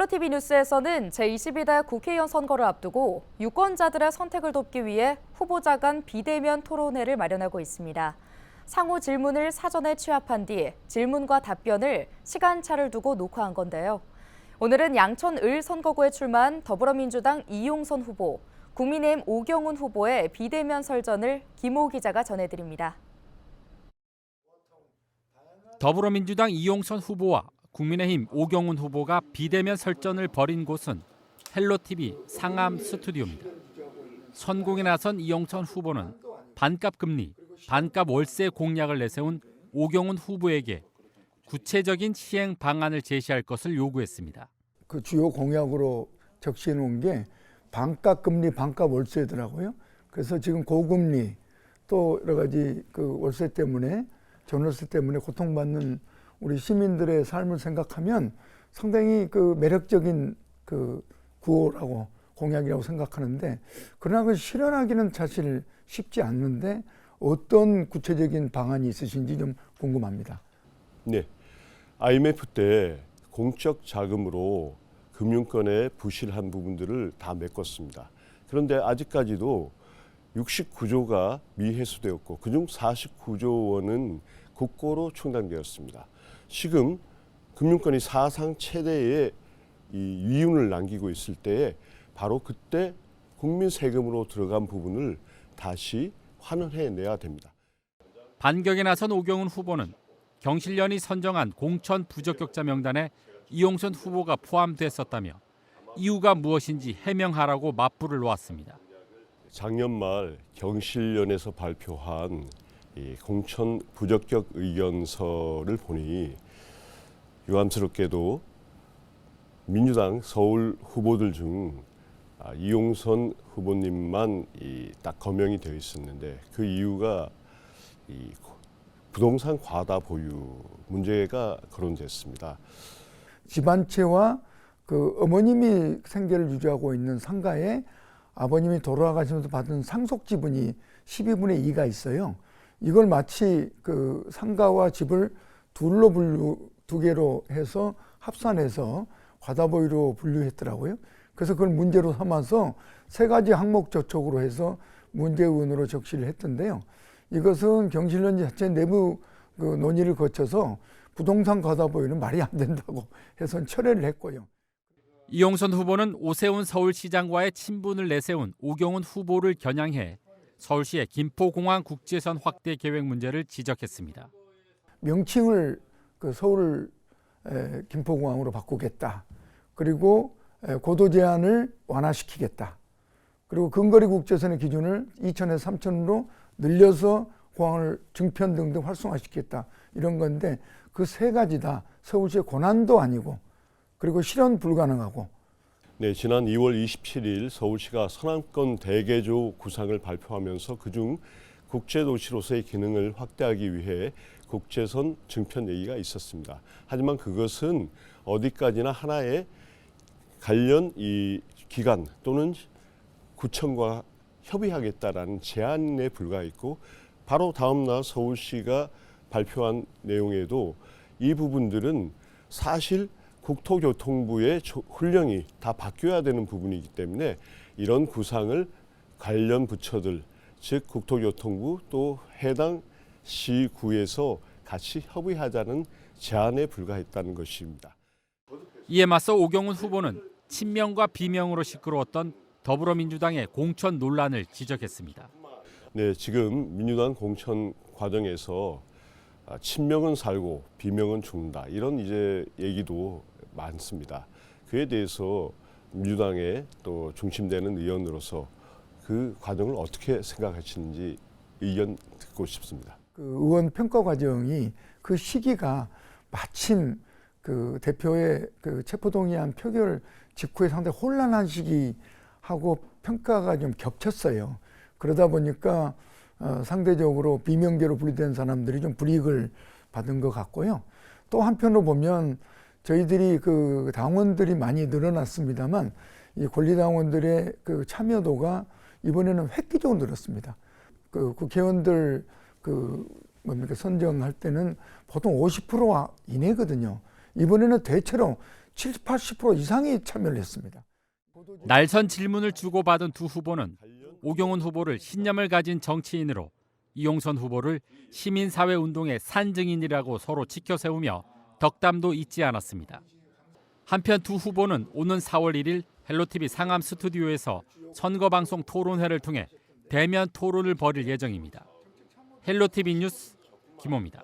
헬로티비 뉴스에서는 제22대 국회의원 선거를 앞두고 유권자들의 선택을 돕기 위해 후보자 간 비대면 토론회를 마련하고 있습니다. 상호 질문을 사전에 취합한 뒤 질문과 답변을 시간차를 두고 녹화한 건데요. 오늘은 양천 을 선거구에 출마한 더불어민주당 이용선 후보, 국민의힘 오경훈 후보의 비대면 설전을 김호 기자가 전해드립니다. 더불어민주당 이용선 후보와 국민의힘 오경훈 후보가 비대면 설전을 벌인 곳은 헬로티비 상암 스튜디오입니다. 선공에 나선 이용선 후보는 반값 금리, 반값 월세 공약을 내세운 오경훈 후보에게 구체적인 시행 방안을 제시할 것을 요구했습니다. 그 주요 공약으로 적시해 놓은 게 반값 금리, 반값 월세더라고요. 그래서 지금 고금리 또 여러 가지 그 월세 때문에 전월세 때문에 고통받는 우리 시민들의 삶을 생각하면 상당히 그 매력적인 그 구호라고 공약이라고 생각하는데, 그러나 그 실현하기는 사실 쉽지 않는데 어떤 구체적인 방안이 있으신지 좀 궁금합니다. 네, IMF 때 공적 자금으로 금융권에 부실한 부분들을 다 메꿨습니다. 그런데 아직까지도 69조가 미회수되었고 그중 49조 원은 국고로 충당되었습니다. 지금 금융권이 사상 최대의 이 위윤을 남기고 있을 때에 바로 그때 국민 세금으로 들어간 부분을 다시 환원해내야 됩니다. 반격에 나선 오경훈 후보는 경실련이 선정한 공천 부적격자 명단에 이용선 후보가 포함됐었다며 이유가 무엇인지 해명하라고 맞불을 놓았습니다. 작년 말 경실련에서 발표한 이 공천 부적격 의견서를 보니 유감스럽게도 민주당 서울 후보들 중 이용선 후보님만 딱 거명이 되어 있었는데, 그 이유가 이 부동산 과다 보유 문제가 거론됐습니다. 집안채와 그 어머님이 생계를 유지하고 있는 상가에 아버님이 돌아가시면서 받은 상속 지분이 12분의 2가 있어요. 이걸 마치 그 상가와 집을 두 개로 해서 합산해서 과다보유로 분류했더라고요. 그래서 그걸 문제로 삼아서 세 가지 항목 저촉으로 해서 문제의원으로 적시를 했던데요. 이것은 경실련 자체 내부 그 논의를 거쳐서 부동산 과다보유는 말이 안 된다고 해서 철회를 했고요. 이용선 후보는 오세훈 서울시장과의 친분을 내세운 오경훈 후보를 겨냥해 서울시의 김포공항 국제선 확대 계획 문제를 지적했습니다. 명칭을 그 서울 김포공항으로 바꾸겠다. 그리고 고도 제한을 완화시키겠다. 그리고 근거리 국제선의 기준을 2,000에서 3,000으로 늘려서 공항을 증편 등등 활성화시키겠다. 이런 건데 그 세 가지 다 서울시의 권한도 아니고 그리고 실현 불가능하고. 네, 지난 2월 27일 서울시가 서남권 대개조 구상을 발표하면서 그중 국제도시로서의 기능을 확대하기 위해 국제선 증편 얘기가 있었습니다. 하지만 그것은 어디까지나 하나의 관련 이 기관 또는 구청과 협의하겠다라는 제안에 불과했고, 바로 다음 날 서울시가 발표한 내용에도 이 부분들은 사실 국토교통부의 훈령이 다 바뀌어야 되는 부분이기 때문에 이런 구상을 관련 부처들, 즉 국토교통부 또 해당 시구에서 같이 협의하자는 제안에 불과했다는 것입니다. 이에 맞서 오경훈 후보는 친명과 비명으로 시끄러웠던 더불어민주당의 공천 논란을 지적했습니다. 네, 지금 민주당 공천 과정에서 친명은 살고 비명은 죽는다, 이런 이제 얘기도 많습니다. 그에 대해서 민주당의 또 중심되는 의원으로서 그 과정을 어떻게 생각하시는지 의견 듣고 싶습니다. 그 의원 평가 과정이 그 시기가 마침 그 대표의 그 체포동의안 표결 직후에 상당히 혼란한 시기하고 평가가 좀 겹쳤어요. 그러다 보니까 상대적으로 비명계로 분류된 사람들이 좀 불이익을 받은 것 같고요. 또 한편으로 보면 저희들이 그 당원들이 많이 늘어났습니다만 이 권리당원들의 그 참여도가 이번에는 획기적으로 늘었습니다. 그 국회의원들 그 선정할 때는 보통 50% 이내거든요. 이번에는 대체로 70, 80% 이상이 참여를 했습니다. 날선 질문을 주고받은 두 후보는 오경훈 후보를 신념을 가진 정치인으로, 이용선 후보를 시민사회운동의 산증인이라고 서로 지켜세우며 덕담도 잊지 않았습니다. 한편 두 후보는 오는 4월 1일 헬로티비 상암 스튜디오에서 선거방송 토론회를 통해 대면 토론을 벌일 예정입니다. 헬로티비 뉴스 김호입니다.